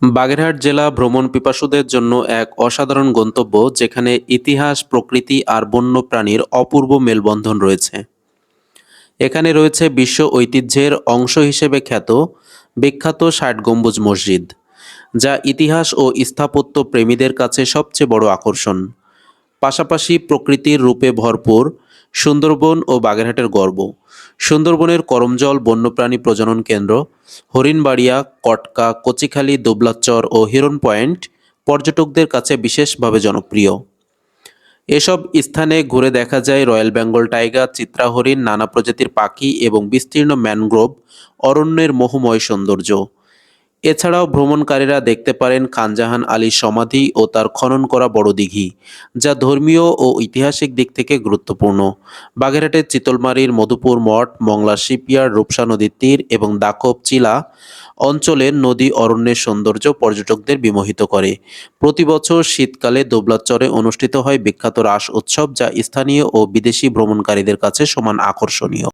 বাগেরহাট জেলা ভ্রমণ পিপাসুদের জন্য এক অসাধারণ গন্তব্য, যেখানে ইতিহাস, প্রকৃতি আর বন্যপ্রাণীর অপূর্ব মেলবন্ধন রয়েছে। এখানে রয়েছে বিশ্ব ঐতিহ্যের অংশ হিসেবে খ্যাত বিখ্যাত ৬০ গম্বুজ মসজিদ, যা ইতিহাস ও স্থাপত্য প্রেমীদের কাছে সবচেয়ে বড় আকর্ষণ। পাশাপাশি প্রকৃতির রূপে ভরপুর সুন্দরবন ও বাগেরহাটের গর্ব। সুন্দরবনের করমজল বন্যপ্রাণী প্রজনন কেন্দ্র, হরিণবাড়িয়া, কটকা, কচিখালী, দুবলাচর ও হিরন পয়েন্ট পর্যটকদের কাছে বিশেষভাবে জনপ্রিয়। এসব স্থানে ঘুরে দেখা যায় রয়্যাল বেঙ্গল টাইগার, চিত্রা হরিণ, নানা প্রজাতির পাখি এবং বিস্তীর্ণ ম্যানগ্রোভ অরণ্যের মোহময় সৌন্দর্য। এছাড়াও ভ্রমণকারীরা দেখতে পারেন খান জাহান আলীর সমাধি ও তার খনন করা বড় দিঘি, যা ধর্মীয় ও ঐতিহাসিক দিক থেকে গুরুত্বপূর্ণ। বাগেরহাটের চিতলমারীর মধুপুর মঠ, মংলা শিপইয়ার্ড, রূপসা নদীর তীর এবং দাকব চিলা অঞ্চলের নদী অরণ্যের সৌন্দর্য পর্যটকদের বিমোহিত করে। প্রতি বছর শীতকালে দোবলাচরে অনুষ্ঠিত হয় বিখ্যাত রাস উৎসব, যা স্থানীয় ও বিদেশি ভ্রমণকারীদের কাছে সমান আকর্ষণীয়।